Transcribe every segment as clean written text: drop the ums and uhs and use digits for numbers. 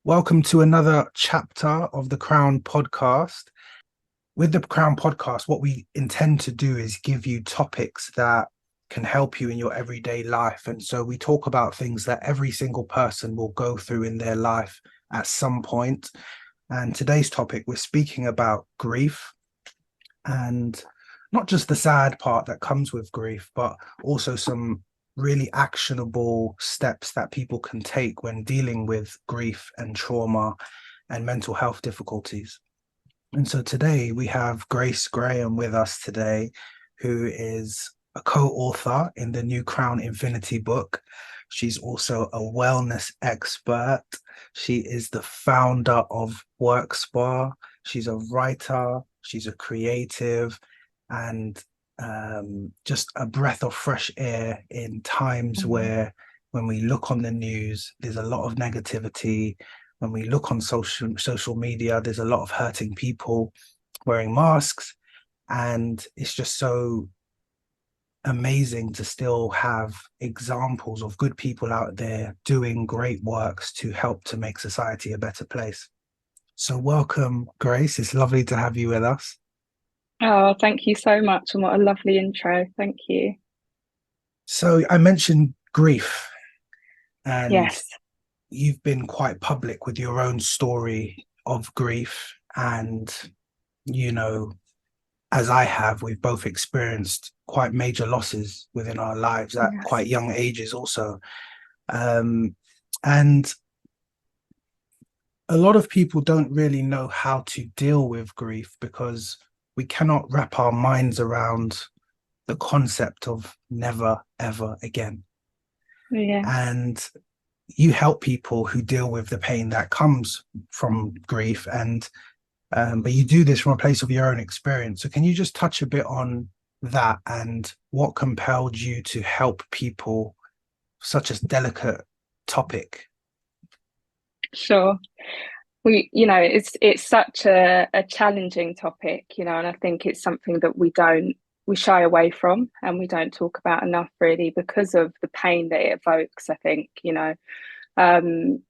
Welcome to another chapter of the Crown podcast. With the Crown podcast, what we intend to do is give you topics that can help you in your everyday life. And so we talk about things that every single person will go through in their life at some point. And today's topic, we're speaking about grief, and not just the sad part that comes with grief, but also some really actionable steps that people can take when dealing with grief and trauma and mental health difficulties. And so today we have Grace Graham with us today, who is a co-author in the new Crown Infinity book. She's also a wellness expert. She is the founder of Workspa. She's a writer, she's a creative, and just a breath of fresh air in times where, when we look on the news, there's a lot of negativity. When we look on social media, there's a lot of hurting people wearing masks, and it's just so amazing to still have examples of good people out there doing great works to help to make society a better place. So welcome, Grace. It's lovely to have you with us. Oh, thank you so much. And what a lovely intro. Thank you. So I mentioned grief, and Yes. you've been quite public with your own story of grief. And, you know, as I have, we've both experienced quite major losses within our lives at Yes. quite young ages also. Um, and a lot of people don't really know how to deal with grief because we cannot wrap our minds around the concept of never, ever again. Yes. And you help people who deal with the pain that comes from grief, and but you do this from a place of your own experience. So can you just touch a bit on that and what compelled you to help people such a delicate topic? Sure. It's such a challenging topic, and I think it's something that we shy away from and we don't talk about enough really because of the pain that it evokes, I think. Um,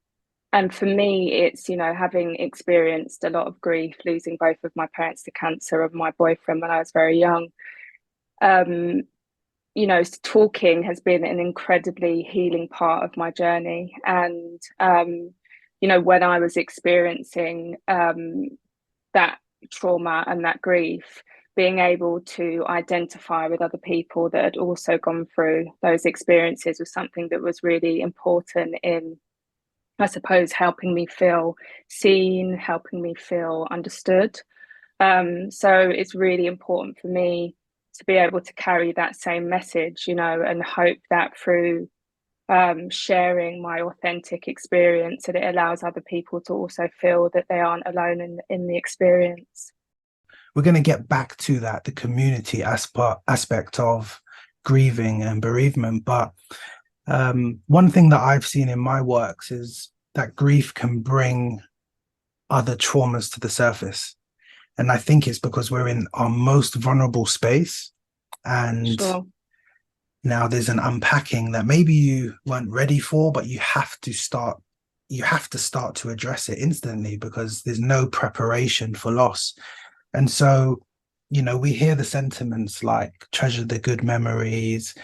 and for me, it's, having experienced a lot of grief, losing both of my parents to cancer and my boyfriend when I was very young. Um, talking has been an incredibly healing part of my journey. And, when I was experiencing that trauma and that grief, being able to identify with other people that had also gone through those experiences was something that was really important in, I suppose, helping me feel seen, helping me feel understood. So it's really important for me to be able to carry that same message, and hope that through sharing my authentic experience, that it allows other people to also feel that they aren't alone in the experience. We're going to get back to that, the community aspect of grieving and bereavement. But one thing that I've seen in my works is that grief can bring other traumas to the surface. And I think it's because we're in our most vulnerable space. And Sure. now there's an unpacking that maybe you weren't ready for, but you have to start to address it instantly because there's no preparation for loss. And so, we hear the sentiments like treasure the good memories.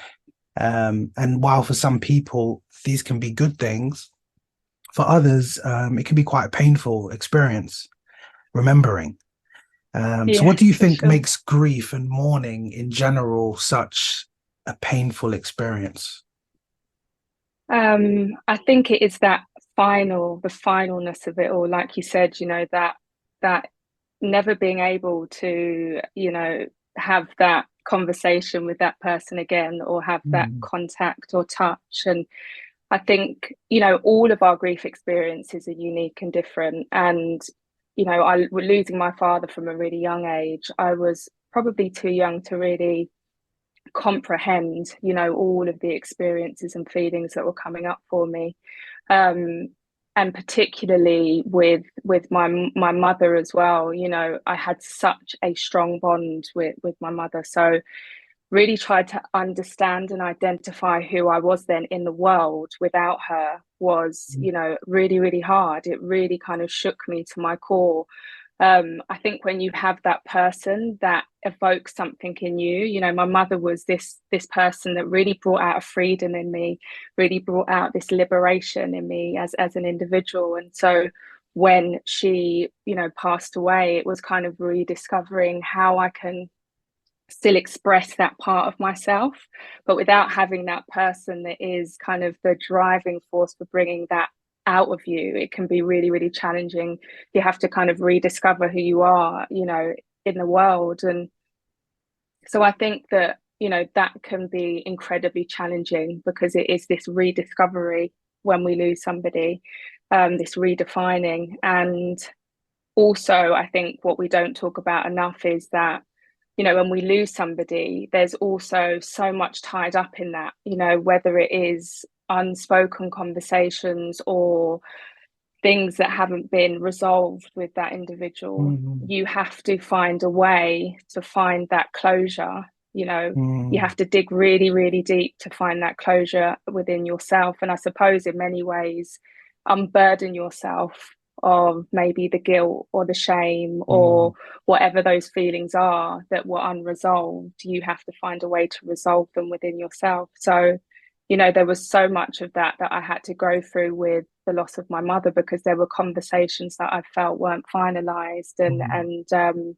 And while for some people these can be good things, for others, it can be quite a painful experience remembering. So what do Yes, you for think sure. makes grief and mourning in general such a painful experience? I think it is the finalness of it all. Like you said, that never being able to, have that conversation with that person again or have that Mm. contact or touch. And I think, all of our grief experiences are unique and different. And, I losing my father from a really young age, I was probably too young to really comprehend, all of the experiences and feelings that were coming up for me. Um, and particularly with my mother as well. I had such a strong bond with my mother. So really tried to understand and identify who I was then in the world without her was, Mm, really, really hard. It really kind of shook me to my core. I think when you have that person that evokes something in you, my mother was this person that really brought out a freedom in me, really brought out this liberation in me as an individual. And so when she, passed away, it was kind of rediscovering how I can still express that part of myself, but without having that person that is kind of the driving force for bringing that out of you, it can be really, really challenging. You have to kind of rediscover who you are, in the world. And so I think that, that can be incredibly challenging because it is this rediscovery when we lose somebody, this redefining. And also, I think what we don't talk about enough is that when we lose somebody, there's also so much tied up in that, whether it is unspoken conversations or things that haven't been resolved with that individual. mm, You have to find a way to find that closure. You mm, have to dig really, really deep to find that closure within yourself. And I suppose in many ways, unburden yourself of maybe the guilt or the shame or mm, whatever those feelings are that were unresolved. You have to find a way to resolve them within yourself. So, there was so much of that I had to go through with the loss of my mother because there were conversations that I felt weren't finalized mm, and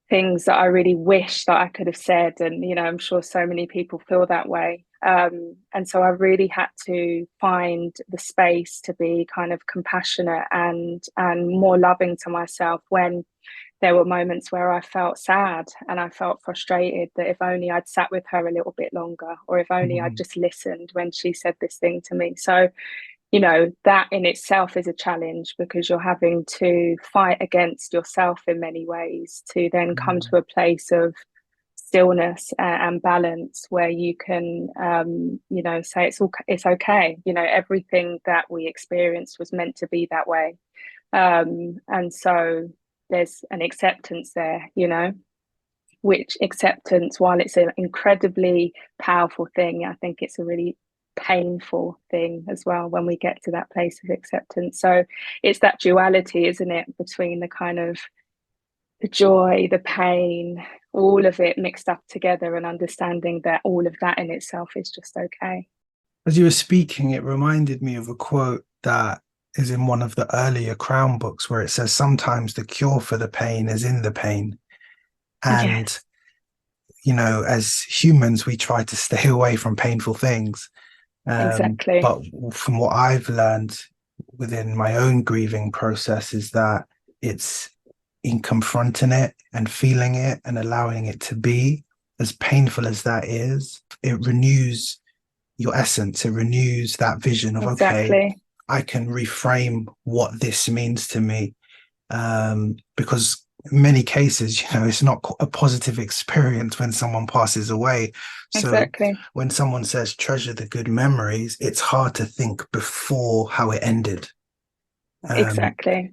things that I really wish that I could have said. And, I'm sure so many people feel that way. And so I really had to find the space to be kind of compassionate and more loving to myself when there were moments where I felt sad and I felt frustrated that if only I'd sat with her a little bit longer, or if only I'd mm, just listened when she said this thing to me. So, that in itself is a challenge because you're having to fight against yourself in many ways to then come mm, to a place of stillness and balance where you can say it's okay. Everything that we experienced was meant to be that way. And so there's an acceptance there, which acceptance, while it's an incredibly powerful thing, I think it's a really painful thing as well when we get to that place of acceptance. So it's that duality, isn't it, between the kind of the joy, the pain, all of it mixed up together and understanding that all of that in itself is just okay. As you were speaking, it reminded me of a quote that is in one of the earlier Crown books where it says, sometimes the cure for the pain is in the pain. And, Yes, as humans, we try to stay away from painful things. exactly. But from what I've learned within my own grieving process is that it's in confronting it and feeling it and allowing it to be, as painful as that is, it renews your essence. It renews that vision of, okay, Exactly. I can reframe what this means to me. Because in many cases, it's not a positive experience when someone passes away. So Exactly. when someone says treasure the good memories, it's hard to think before how it ended. Um, Exactly.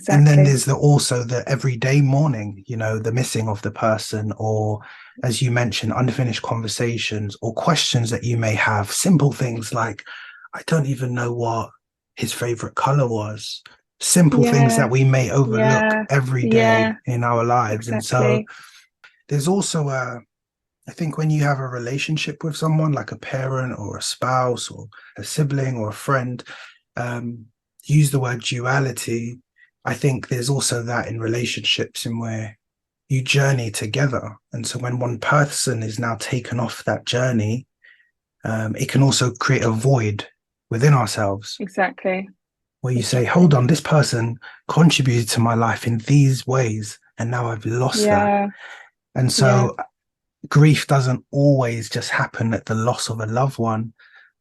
and then Exactly. there's also the everyday mourning, the missing of the person, or as you mentioned, unfinished conversations or questions that you may have, simple things like, I don't even know what his favorite color was. Simple things Yeah. that we may overlook Yeah. every Yeah. day in our lives. And so Exactly. there's also I think when you have a relationship with someone like a parent or a spouse or a sibling or a friend, um, use the word duality. I think there's also that in relationships in where you journey together. And so when one person is now taken off that journey, it can also create a void within ourselves Exactly. where you say, hold Exactly. on, this person contributed to my life in these ways. And now I've lost that. Yeah. And Yeah. so grief doesn't always just happen at the loss of a loved one.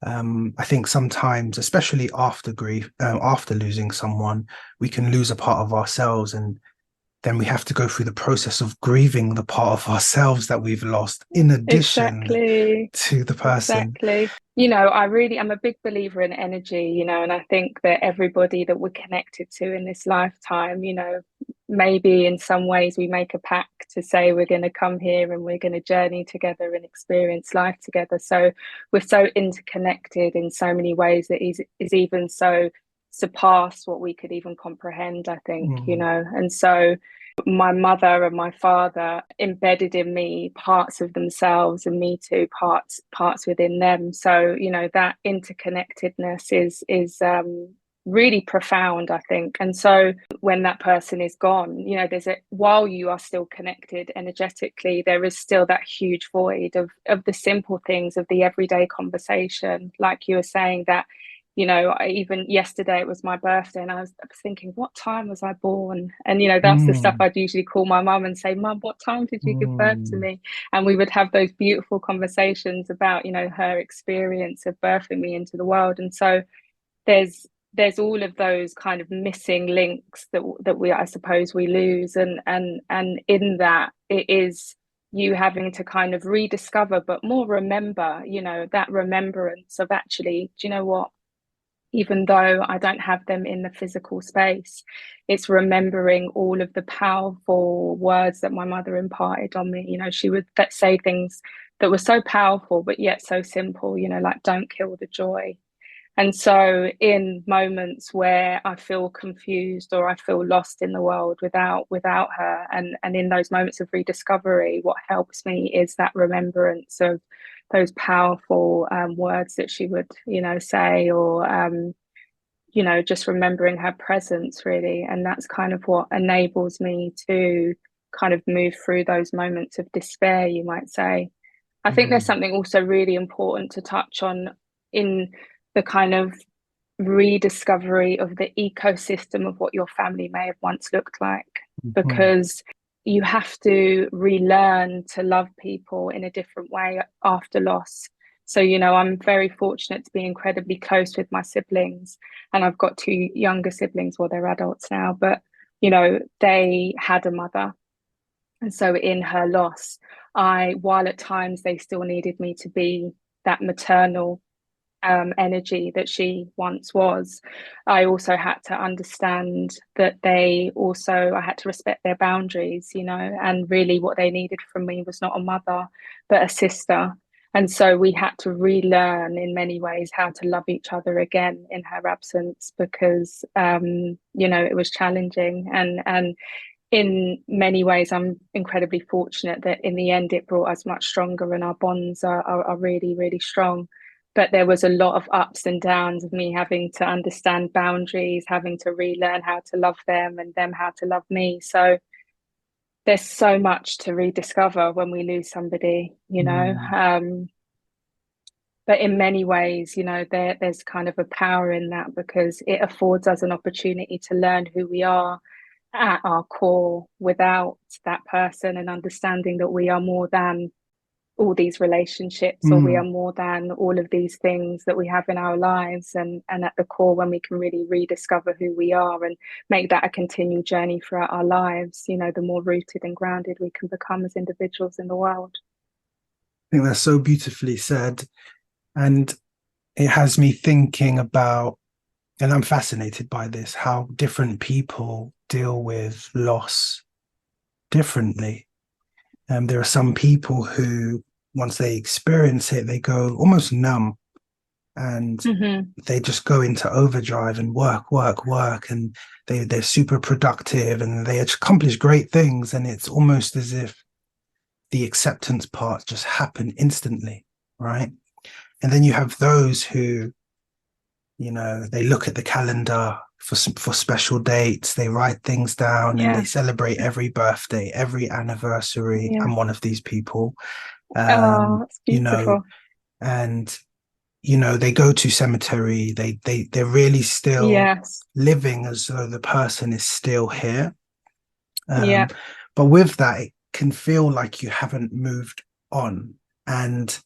I think sometimes, especially after grief, after losing someone, we can lose a part of ourselves, and then we have to go through the process of grieving the part of ourselves that we've lost, in addition Exactly. to the person. Exactly. I'm a big believer in energy, and I think that everybody that we're connected to in this lifetime, maybe in some ways we make a pact to say we're going to come here and we're going to journey together and experience life together. So we're so interconnected in so many ways that is even so surpass what we could even comprehend, I think, you Mm, know. And so my mother and my father embedded in me parts of themselves, and me too, parts within them. So, you know, that interconnectedness is really profound, I think. And so when that person is gone, you know, while you are still connected energetically, there is still that huge void of the simple things, of the everyday conversation, like you were saying, that, you know, even yesterday it was my birthday, and I was thinking, what time was I born? And, you know, that's the stuff mm, I'd usually call my mum and say, Mum, what time did you give birth to mm, me? And we would have those beautiful conversations about, you know, her experience of birthing me into the world. And so there's there's all of those kind of missing links that we, I suppose, we lose. And in that, it is you having to kind of rediscover, but more remember, you know, that remembrance of, actually, do you know what, even though I don't have them in the physical space, it's remembering all of the powerful words that my mother imparted on me. You know, she would say things that were so powerful, but yet so simple, you know, like, don't kill the joy. And so in moments where I feel confused or I feel lost in the world without her, and in those moments of rediscovery, what helps me is that remembrance of those powerful words that she would, you know, say, or you know, just remembering her presence, really. And that's kind of what enables me to kind of move through those moments of despair, you might say. I think there's mm, something also really important to touch on in the kind of rediscovery of the ecosystem of what your family may have once looked like, mhm, because you have to relearn to love people in a different way after loss. So, you know, I'm very fortunate to be incredibly close with my siblings, and I've got two younger siblings. Well, they're adults now, but, you know, they had a mother. And so in her loss, while at times they still needed me to be that maternal energy that she once was, I also had to understand that I had to respect their boundaries, you know, and really what they needed from me was not a mother, but a sister. And so we had to relearn in many ways how to love each other again in her absence, because, you know, it was challenging. And in many ways, I'm incredibly fortunate that in the end it brought us much stronger, and our bonds are really, really strong. But there was a lot of ups and downs of me having to understand boundaries, having to relearn how to love them, and them how to love me. So there's so much to rediscover when we lose somebody, you know. mm, But in many ways, you know, there's kind of a power in that, because it affords us an opportunity to learn who we are at our core without that person, and understanding that we are more than all these relationships, or we are mm. more than all of these things that we have in our lives. And at the core, when we can really rediscover who we are and make that a continual journey throughout our lives, you know, the more rooted and grounded we can become as individuals in the world. I think that's so beautifully said. And it has me thinking about, and I'm fascinated by this, how different people deal with loss differently. There are some people who, once they experience it, they go almost numb, and Mm-hmm. they just go into overdrive and work, work, work, and they're super productive and they accomplish great things. And it's almost as if the acceptance part just happen instantly, right? And then you have those who, you know, they look at the calendar for special dates, they write things down and they Yeah. celebrate every birthday, every anniversary. Yeah. I'm one of these people. Oh, it's You know, beautiful. and you know, they go to cemetery, they're really still Yes. living as though the person is still here. Yeah. um but with that, it can feel like you haven't moved on. And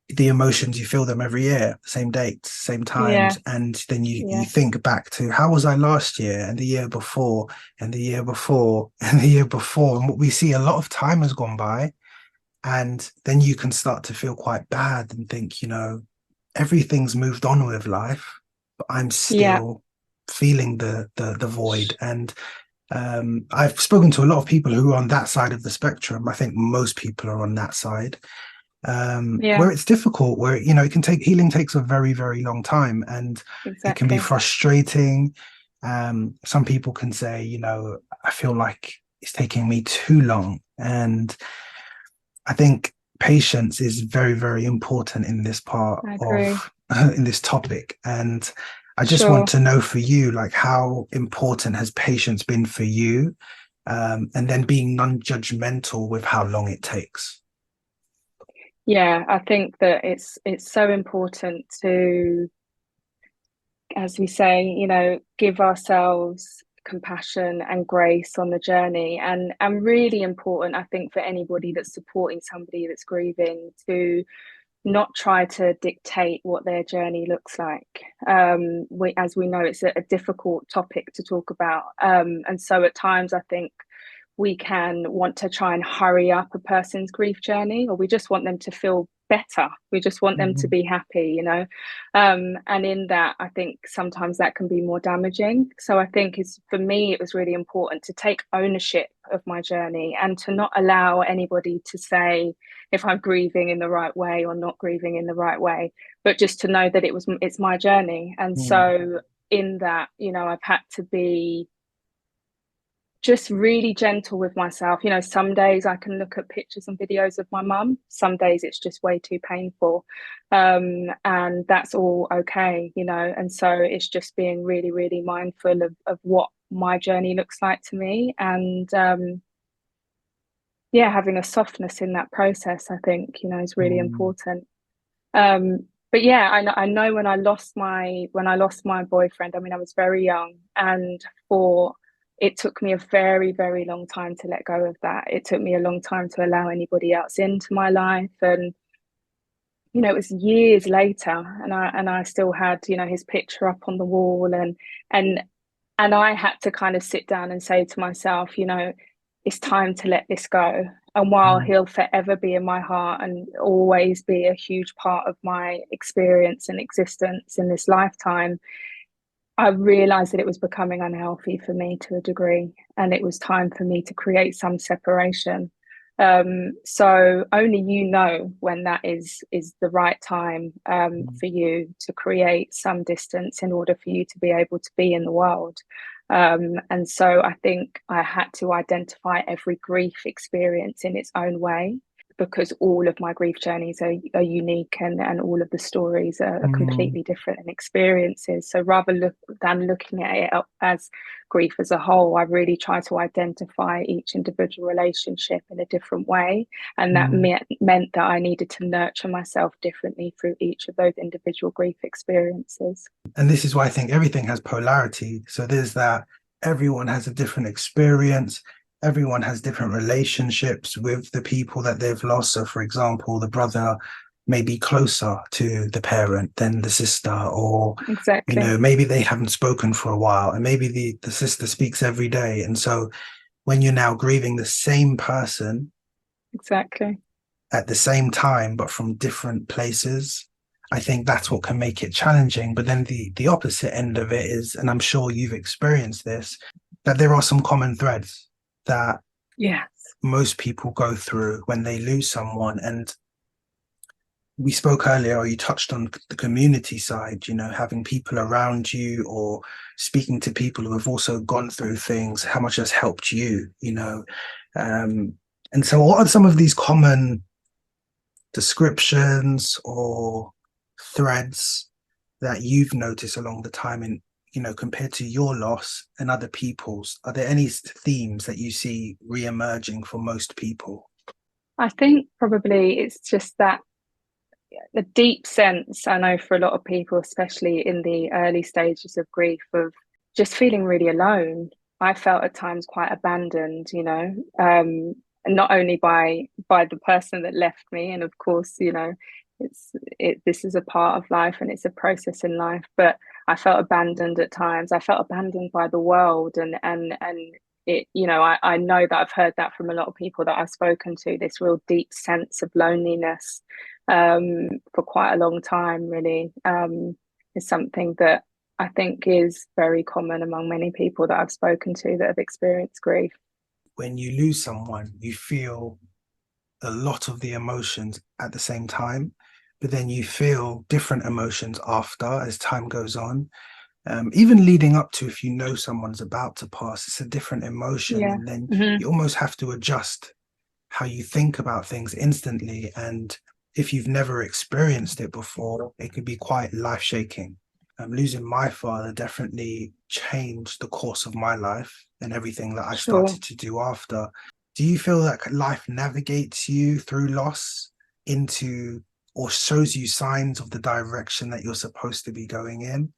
the emotions, you feel them every year, same dates, same Yeah. times, and then you Yeah. think back to how was I last year, and the year before, and the year before, and the year before, and what we see, a lot of time has gone by. And then you can start to feel quite bad and think, you know, everything's moved on with life, but I'm Yeah. still feeling the void. And I've spoken to a lot of people who are on that side of the spectrum. I think most people are on that side, Yeah, where it's difficult, where it can take healing takes a very, very long time, and it can be exactly. frustrating. Some people can say, I feel like it's taking me too long, and I think patience is very, very important in this part I agree. of in this topic. And I just want Sure. to know for you, like, how important has patience been for you? And then being non-judgmental with how long it takes. Yeah, I think that it's so important to, as we say, give ourselves compassion and grace on the journey, and really important, I think, for anybody that's supporting somebody that's grieving, to not try to dictate what their journey looks like. As we know, it's a difficult topic to talk about, and so at times I think we can want to try and hurry up a person's grief journey, or we just want them to feel better. We just want them to Mhm. be happy. And in that, I think sometimes that can be more damaging. So I think it's for me, it was really important to take ownership of my journey and to not allow anybody to say if I'm grieving in the right way or not grieving in the right way, but just to know that it's my journey. And Mm. so in that, I've had to be just really gentle with myself. Some days I can look at pictures and videos of my mum. Some days it's just way too painful. And that's all okay. And so it's just being really, really mindful of what my journey looks like to me. And yeah, having a softness in that process, I think, is really Mm. important. But yeah, I know when I lost my boyfriend, I mean, I was very young, and for it took me a very, very long time to let go of that. It took me a long time to allow anybody else into my life. And it was years later, and I still had, his picture up on the wall, and and I had to kind of sit down and say to myself, it's time to let this go. And while Mm. he'll forever be in my heart and always be a huge part of my experience and existence in this lifetime, I realized that it was becoming unhealthy for me to a degree, and it was time for me to create some separation. So only when that is the right time Mm. for you to create some distance in order for you to be able to be in the world. And so I think I had to identify every grief experience in its own way, because all of my grief journeys are unique, and all of the stories are Mm. completely different in experiences. So than looking at it as grief as a whole, I really try to identify each individual relationship in a different way. And that Mm. meant that I needed to nurture myself differently through each of those individual grief experiences. And this is why I think everything has polarity. So there's that everyone has a different experience, everyone has different relationships with the people that they've lost. So, for example, the brother may be closer to the parent than the sister, or Exactly. maybe they haven't spoken for a while, and maybe the sister speaks every day. And so when you're now grieving the same person Exactly. at the same time, but from different places, I think that's what can make it challenging. But then the opposite end of it is, and I'm sure you've experienced this, that there are some common threads that Yes. most people go through when they lose someone. And we spoke earlier, or you touched on the community side, having people around you or speaking to people who have also gone through things, how much has helped you. Um, and so, what are some of these common descriptions or threads that you've noticed along the time in compared to your loss and other people's? Are there any themes that you see re-emerging for most people? I think probably it's just that the deep sense, I know, for a lot of people, especially in the early stages of grief, of just feeling really alone. I felt at times quite abandoned, and not only by the person that left me, and of course, this is a part of life and it's a process in life, but I felt abandoned at times. I felt abandoned by the world, and I know that I've heard that from a lot of people that I've spoken to, this real deep sense of loneliness for quite a long time, really, is something that I think is very common among many people that I've spoken to that have experienced grief. When you lose someone, you feel a lot of the emotions at the same time, but then you feel different emotions after as time goes on. Even leading up to, if you know someone's about to pass, it's a different emotion. Yeah. And then Hmm. you almost have to adjust how you think about things instantly. And if you've never experienced it before, it could be quite life shaking. Losing my father definitely changed the course of my life and everything that I Sure. started to do after. Do you feel that life navigates you through loss into or shows you signs of the direction that you're supposed to be going in?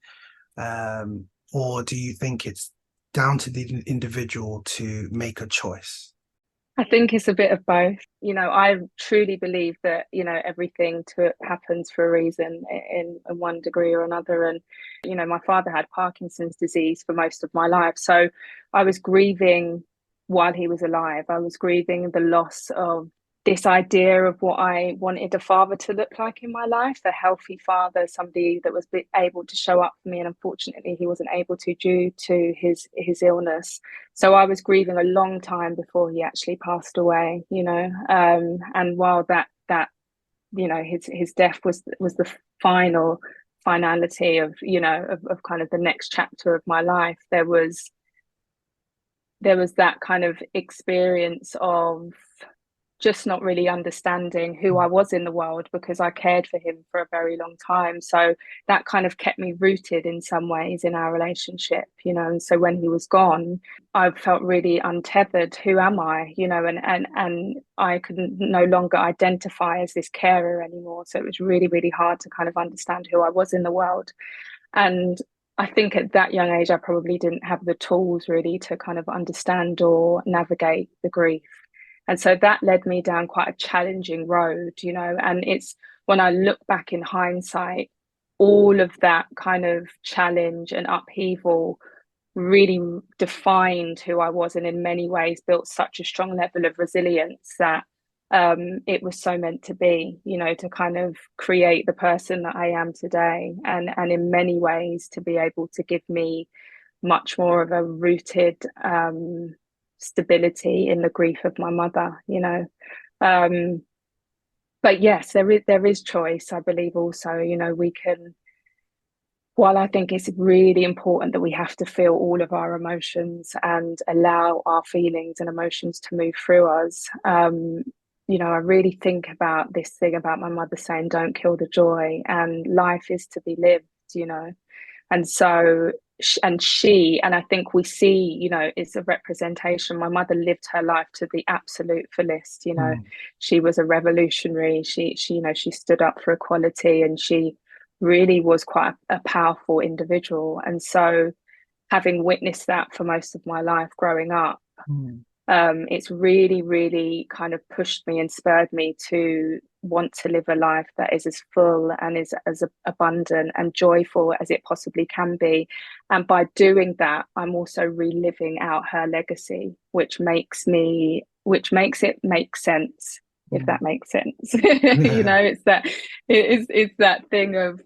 Or do you think it's down to the individual to make a choice? I think it's a bit of both. I truly believe that, everything happens for a reason in one degree or another. And, my father had Parkinson's disease for most of my life. So I was grieving while he was alive. I was grieving the loss of this idea of what I wanted a father to look like in my life, a healthy father, somebody that was able to show up for me. And unfortunately, he wasn't able to due to his illness. So I was grieving a long time before he actually passed away, and while that his death was the finality of of kind of the next chapter of my life. There was that kind of experience of just not really understanding who I was in the world because I cared for him for a very long time. So that kind of kept me rooted in some ways in our relationship, And so when he was gone, I felt really untethered. Who am I? And I could no longer identify as this carer anymore. So it was really, really hard to kind of understand who I was in the world. And I think at that young age, I probably didn't have the tools really to kind of understand or navigate the grief. And so that led me down quite a challenging road, and it's when I look back in hindsight, all of that kind of challenge and upheaval really defined who I was, and in many ways built such a strong level of resilience that it was so meant to be, to kind of create the person that I am today, and in many ways to be able to give me much more of a rooted stability in the grief of my mother. Um, but yes, there is choice. I believe also, we can. While I think it's really important that we have to feel all of our emotions and allow our feelings and emotions to move through us, I really think about this thing about my mother saying, "Don't kill the joy," and life is to be lived. And so, and I think we see, it's a representation. My mother lived her life to the absolute fullest. Mm, She was a revolutionary. She stood up for equality, and she really was quite a powerful individual. And so, having witnessed that for most of my life growing up, mm, it's really, really kind of pushed me and spurred me to want to live a life that is as full and is as abundant and joyful as it possibly can be. And by doing that, I'm also reliving out her legacy, which makes it make sense, if that mm. makes sense. Yeah. It's that thing of,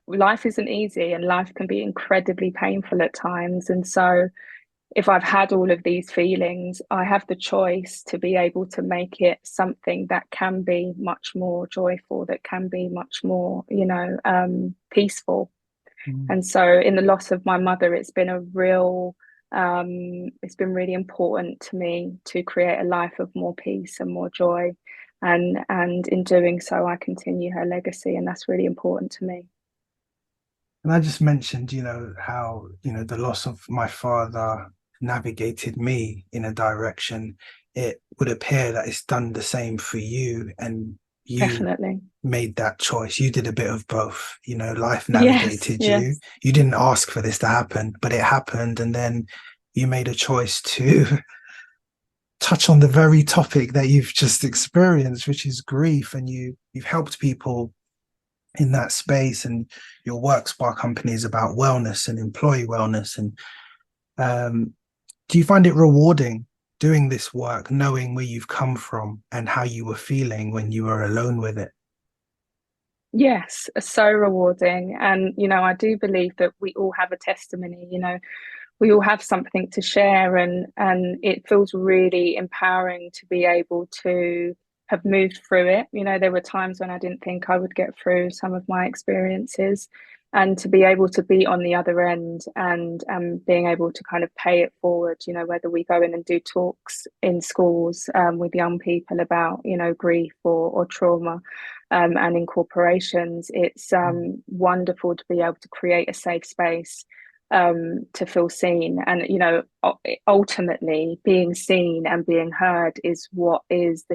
life isn't easy and life can be incredibly painful at times. And so if I've had all of these feelings, I have the choice to be able to make it something that can be much more joyful, that can be much more, peaceful. Mm. And so, in the loss of my mother, it's been really important to me to create a life of more peace and more joy. And in doing so, I continue her legacy, and that's really important to me. And I just mentioned, how, the loss of my father navigated me in a direction. It would appear that it's done the same for you, and you Definitely. made that choice. You did a bit of both. Life Yes, navigated you. yes. You didn't ask for this to happen, but it happened. And then you made a choice to touch on the very topic that you've just experienced, which is grief. And you've helped people in that space, and your Workspa company is about wellness and employee wellness. And um, do you find it rewarding doing this work, knowing where you've come from and how you were feeling when you were alone with it? Yes, so rewarding. And, I do believe that we all have a testimony, we all have something to share, and it feels really empowering to be able to have moved through it. There were times when I didn't think I would get through some of my experiences, and to be able to be on the other end, and being able to kind of pay it forward, whether we go in and do talks in schools, with young people about, grief or trauma, and in corporations. It's wonderful to be able to create a safe space, to feel seen. And, ultimately being seen and being heard is what is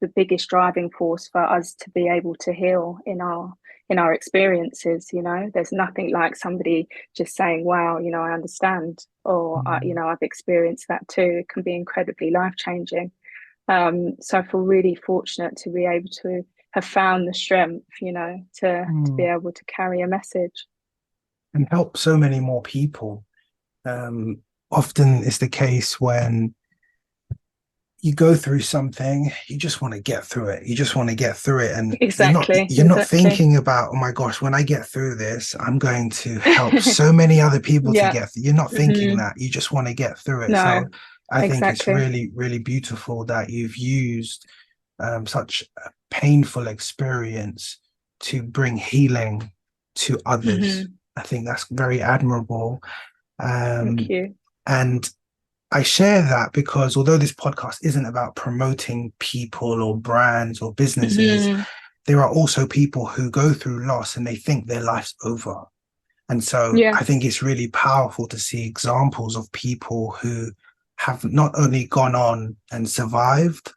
the biggest driving force for us to be able to heal in our experiences. There's nothing like somebody just saying, wow, I understand, or Mm. I've experienced that too. It can be incredibly life-changing. So I feel really fortunate to be able to have found the strength, to be Mm. able to carry a message. And help so many more people. Um, Often it's the case when you go through something, you just want to get through it. You just want to get through it, and you're not Exactly, you're not exactly. thinking about, oh my gosh, when I get through this, I'm going to help so many other people to Yeah. get through. You're not thinking Hmm. that. You just want to get through it. So No, I think it's exactly. really, really beautiful that you've used such a painful experience to bring healing to others. Hmm. I think that's very admirable. Thank Um, you. and I share that because although this podcast isn't about promoting people or brands or businesses, Hmm. there are also people who go through loss and they think their life's over. And so I think Yes. it's really powerful to see examples of people who have not only gone on and survived,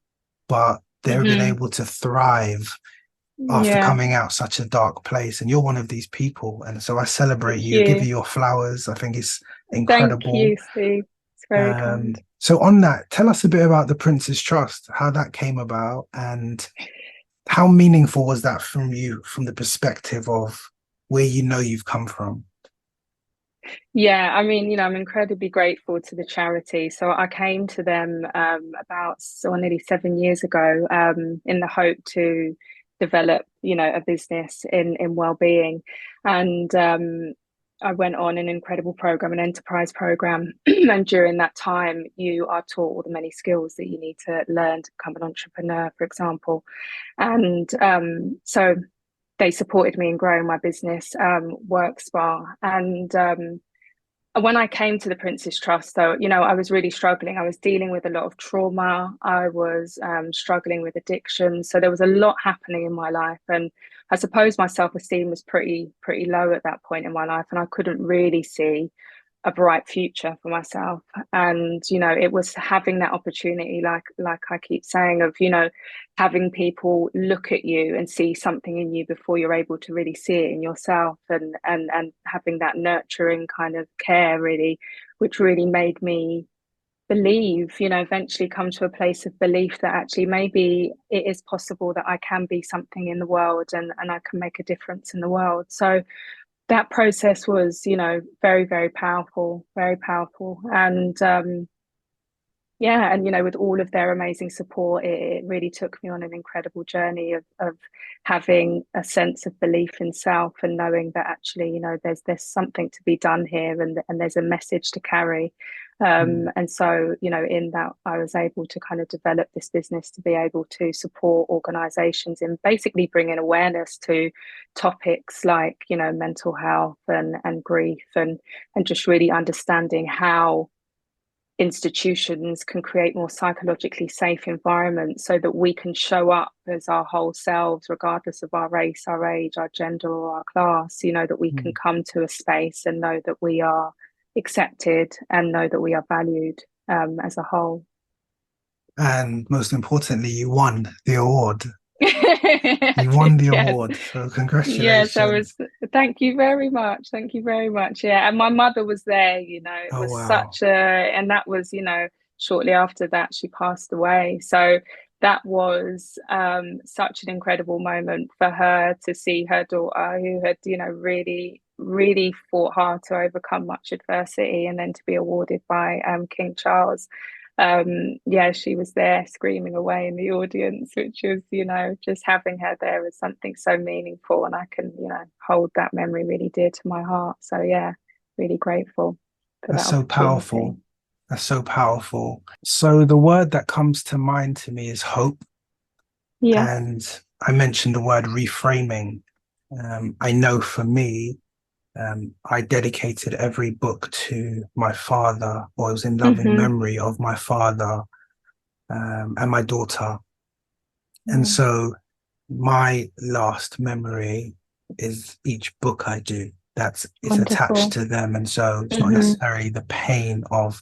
but they've been Hmm. able to thrive after Yeah. coming out such a dark place. And you're one of these people. And so I celebrate Thank you, give you you. your flowers. I think it's Thank incredible. you, Steve. It's very kind. So on that, tell us a bit about the Prince's Trust, how that came about, and how meaningful was that from you, from the perspective of where you know you've come from? Yeah, I mean, I'm incredibly grateful to the charity. So I came to them, nearly 7 years ago, in the hope to develop, a business in well-being. And I went on an incredible program, an enterprise program. And during that time, you are taught all the many skills that you need to learn to become an entrepreneur, for example. And so they supported me in growing my business, Workspa. And when I came to the Prince's Trust, though, I was really struggling. I was dealing with a lot of trauma. I was struggling with addiction. So there was a lot happening in my life, and I suppose my self-esteem was pretty low at that point in my life, and I couldn't really see a bright future for myself. And it was having that opportunity, like I keep saying, of having people look at you and see something in you before you're able to really see it in yourself, and having that nurturing kind of care, really, which really made me believe, eventually come to a place of belief that actually maybe it is possible that I can be something in the world, and I can make a difference in the world. So that process was, very, very powerful, very powerful. And yeah, and with all of their amazing support, it really took me on an incredible journey of having a sense of belief in self, and knowing that actually, there's something to be done here, and there's a message to carry. Mm. And so, in that, I was able to kind of develop this business to be able to support organizations in basically bringing awareness to topics like, mental health and grief, and just really understanding how institutions can create more psychologically safe environments so that we can show up as our whole selves, regardless of our race, our age, our gender, or our class. That we can Mm. come to a space and know that we are accepted, and know that we are valued, as a whole. And most importantly, you won the award. I You did, won the yes. award. So Yes, I was. congratulations. Thank you very much. Thank you very much. Yeah, and my mother was there. It Oh, was wow. and that was, shortly after that she passed away. So that was such an incredible moment for her to see her daughter, who had, really, really fought hard to overcome much adversity, and then to be awarded by King Charles. Yeah, she was there screaming away in the audience, which was, just having her there was something so meaningful, and I can, hold that memory really dear to my heart. So yeah, really grateful for That's that so opportunity. powerful. That's so powerful. So the word that comes to mind to me is hope. Yeah. And I mentioned the word reframing. I know for me, I dedicated every book to my father, or it was in loving Mm-hmm. memory of my father, and my daughter. And Yeah. so my last memory is each book I do that's it's attached Wonderful. to them. And so it's not Mm-hmm. necessarily the pain of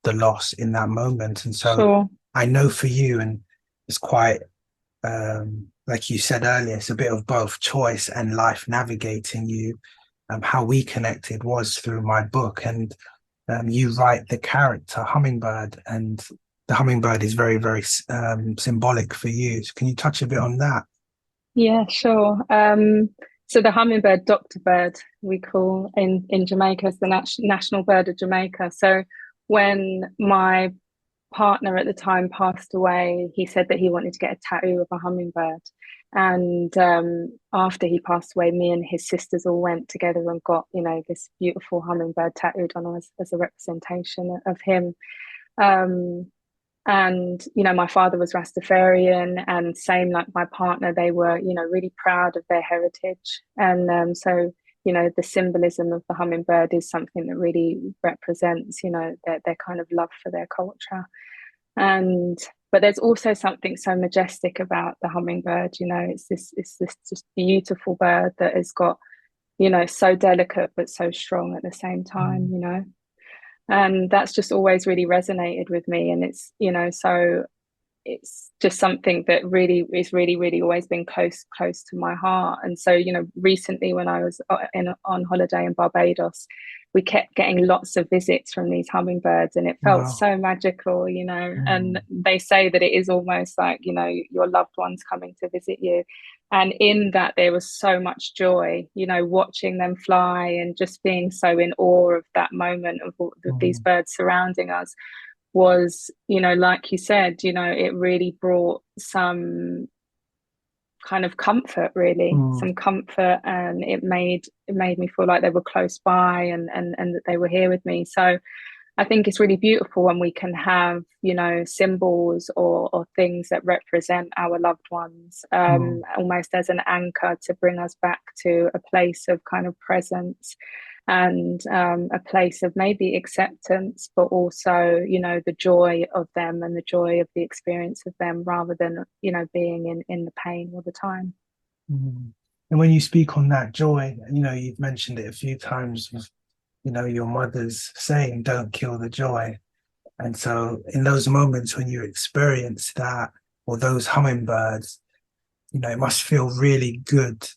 the loss in that moment. And so Sure. I know for you, and it's quite like you said earlier, it's a bit of both choice and life navigating you. How we connected was through my book, and you write the character Hummingbird, and the hummingbird is very, very symbolic for you. So can you touch a bit on that? Yeah, sure. So the hummingbird, Dr. Bird, we call in Jamaica, is the national bird of Jamaica. So when my partner at the time passed away, he said that he wanted to get a tattoo of a hummingbird. And after he passed away, me and his sisters all went together and got, this beautiful hummingbird tattooed on us as a representation of him. Um, and my father was Rastafarian, and same like my partner, they were really proud of their heritage. And so the symbolism of the hummingbird is something that really represents their kind of love for their culture. And but there's also something so majestic about the hummingbird. It's this just beautiful bird that has got so delicate but so strong at the same time. Mm, And that's just always really resonated with me. And so it's just something that really is really always been close to my heart. And so recently when I was on holiday in Barbados, we kept getting lots of visits from these hummingbirds, and it felt wow. so magical. And Mm, they say that it is almost like your loved ones coming to visit you. And in that there was so much joy, watching them fly and just being so in awe of that moment of these mm, birds surrounding us was, like you said, it really brought some kind of comfort, really, mm, some comfort, and it made me feel like they were close by, and that they were here with me. So I think it's really beautiful when we can have, symbols or things that represent our loved ones, mm, almost as an anchor to bring us back to a place of kind of presence, and a place of maybe acceptance, but also, the joy of them and the joy of the experience of them, rather than, being in the pain all the time. mm. And when you speak on that joy, you've mentioned it a few times with, your mother's saying, don't kill the joy. And so in those moments when you experience that, or those hummingbirds, it must feel really good,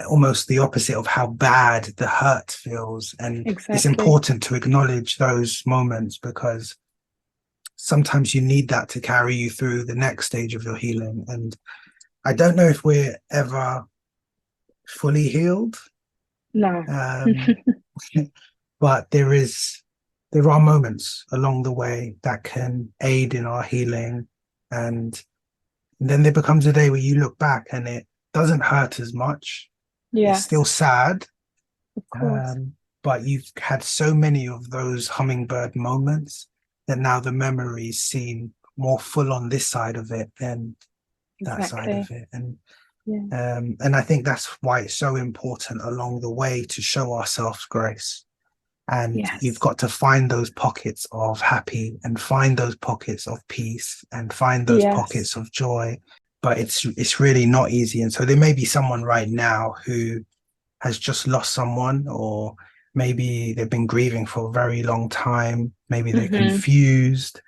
almost the opposite of how bad the hurt feels. And it's Exactly. important to acknowledge those moments, because sometimes you need that to carry you through the next stage of your healing. And I don't know if we're ever fully healed. No. Um, but there are moments along the way that can aid in our healing. And then there becomes a day where you look back and it doesn't hurt as much. It's still Yes, sad, of course. um, but you've had so many of those hummingbird moments that now the memories seem more full on this side of it than that side of Exactly. it. And Yeah. and I think that's why it's so important along the way to show ourselves grace. And you've Yes. got to find those pockets of happy, and find those pockets of peace, and find those Yes. pockets of joy. But it's really not easy. And so there may be someone right now who has just lost someone, or maybe they've been grieving for a very long time. Maybe they're Hmm. confused.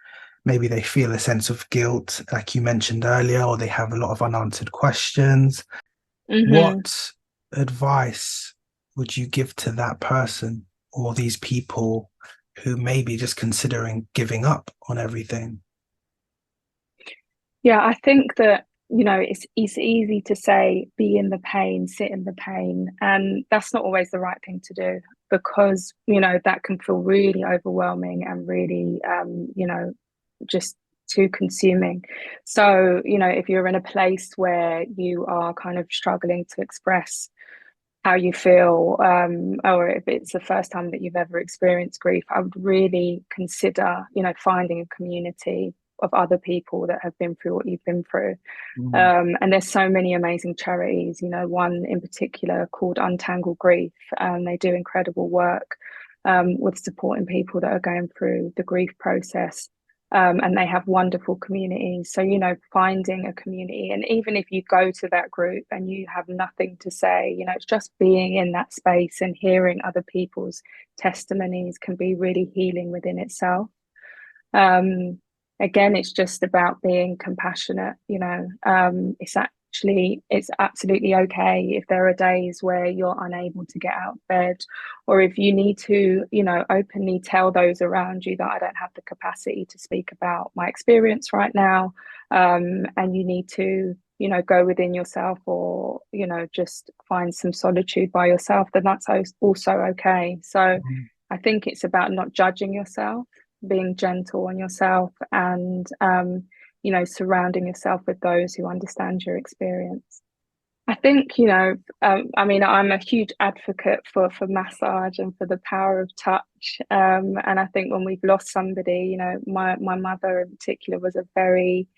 Maybe they feel a sense of guilt, like you mentioned earlier, or they have a lot of unanswered questions. Hmm. What advice would you give to that person, or these people who may be just considering giving up on everything? Yeah, I think that, it's easy to say, be in the pain, sit in the pain, and that's not always the right thing to do. because, you know, that can feel really overwhelming and really, you know, just too consuming. So, you know, if you're in a place where you are kind of struggling to express how you feel, or if it's the first time that you've ever experienced grief, I would really consider, you know, finding a community of other people that have been through what you've been through. Mm, And there's so many amazing charities, you know, one in particular called Untangle Grief, and they do incredible work with supporting people that are going through the grief process. And they have wonderful communities. So, you know, finding a community, and even if you go to that group and you have nothing to say, you know, it's just being in that space and hearing other people's testimonies can be really healing within itself. Um, Again, it's just about being compassionate, you know. It's absolutely okay if there are days where you're unable to get out of bed, or if you need to, you know, openly tell those around you that I don't have the capacity to speak about my experience right now. And you need to, you know, go within yourself, or, you know, just find some solitude by yourself, then that's also okay. So mm, I think it's about not judging yourself, being gentle on yourself, and you know, surrounding yourself with those who understand your experience. I think, you know, I mean, I'm a huge advocate for massage and for the power of touch. And I think when we've lost somebody, you know, my mother in particular was a very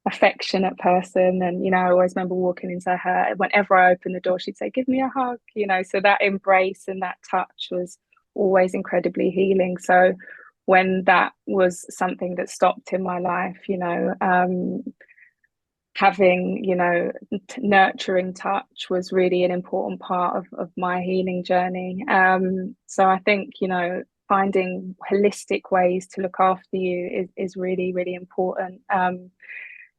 affectionate person, and, you know, I always remember walking into her, whenever I opened the door, she'd say, "Give me a hug," you know. So that embrace and that touch was always incredibly healing. So when that was something that stopped in my life, you know, having, you know, nurturing touch was really an important part of my healing journey. So I think, you know, finding holistic ways to look after you is really, really important.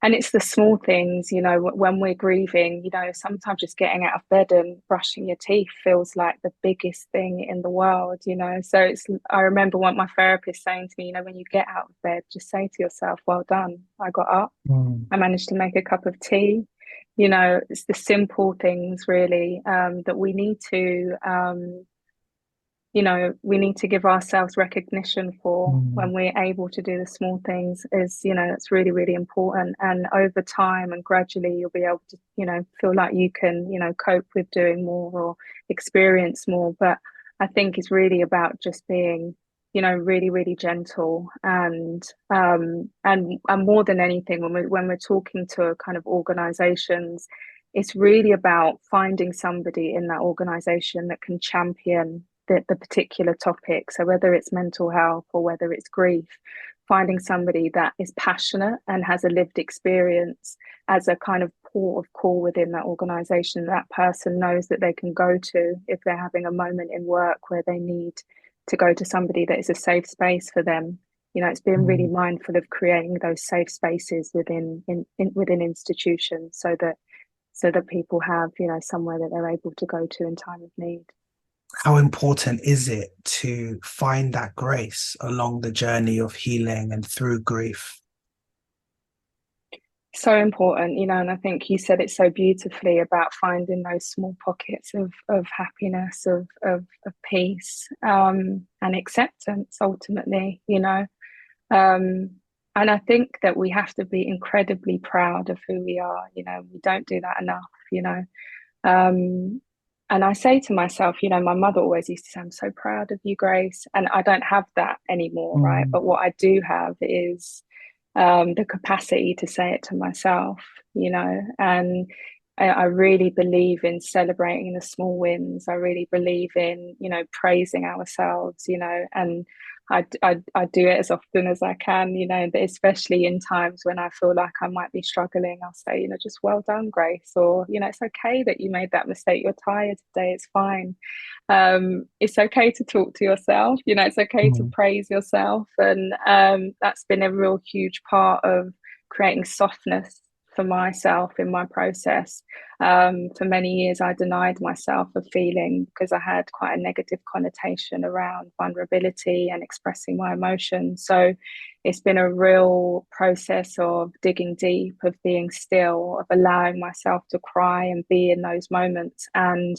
And it's the small things, you know, when we're grieving, you know, sometimes just getting out of bed and brushing your teeth feels like the biggest thing in the world, you know. So I remember what my therapist saying to me, you know, when you get out of bed, just say to yourself, "Well done, I got up. mm, I managed to make a cup of tea." You know, it's the simple things really, that we need to, you know, we need to give ourselves recognition for when mm, we're able to do the small things. Is, you know, it's really, really important. And over time and gradually, you'll be able to, you know, feel like you can, you know, cope with doing more or experience more. But I think it's really about just being, you know, really, really gentle, and more than anything, when we're talking to kind of organizations, it's really about finding somebody in that organization that can champion the particular topic. So whether it's mental health or whether it's grief, finding somebody that is passionate and has a lived experience as a kind of port of call within that organization, that person knows that they can go to if they're having a moment in work where they need to go to somebody that is a safe space for them. You know, it's being really mm. mindful of creating those safe spaces within institutions, so that people have, you know, somewhere that they're able to go to in time of need. How important is it to find that grace along the journey of healing and through grief? So important, you know, and I think you said it so beautifully about finding those small pockets of happiness, of peace, and acceptance ultimately, you know. Um, and I think that we have to be incredibly proud of who we are, you know. We don't do that enough, you know. Um, and I say to myself, you know, my mother always used to say, "I'm so proud of you, Grace." And I don't have that anymore, right? Mm, But what I do have is the capacity to say it to myself, you know. And I really believe in celebrating the small wins. I really believe in, you know, praising ourselves, you know, and I do it as often as I can, you know, but especially in times when I feel like I might be struggling, I'll say, you know, just "Well done, Grace," or, you know, "It's okay that you made that mistake. You're tired today. It's fine." It's okay to talk to yourself, you know, it's okay to mm, praise yourself. And that's been a real huge part of creating softness for myself in my process. For many years, I denied myself of feeling because I had quite a negative connotation around vulnerability and expressing my emotions. So it's been a real process of digging deep, of being still, of allowing myself to cry and be in those moments. And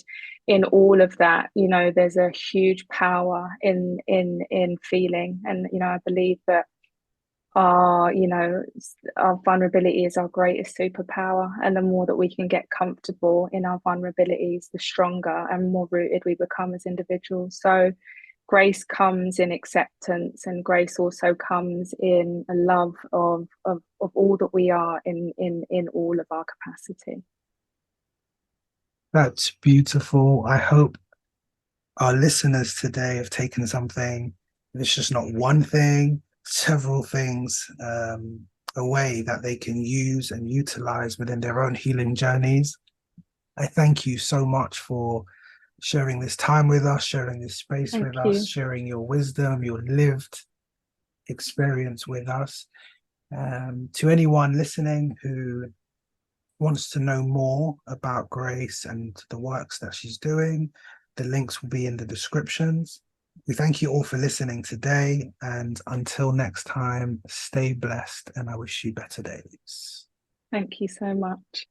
in all of that, you know, there's a huge power in feeling. And, you know, I believe that you know, our vulnerability is our greatest superpower. And the more that we can get comfortable in our vulnerabilities, the stronger and more rooted we become as individuals. So grace comes in acceptance, and grace also comes in a love of all that we are in all of our capacity. That's beautiful. I hope our listeners today have taken something, if it's just not one thing, several things away that they can use and utilize within their own healing journeys. I thank you so much for sharing this time with us, sharing this space Thank with us, you. sharing your wisdom, your lived experience with us. To anyone listening who wants to know more about Grace and the works that she's doing, the links will be in the descriptions. We thank you all for listening today. And until next time, stay blessed and I wish you better days. Thank you so much.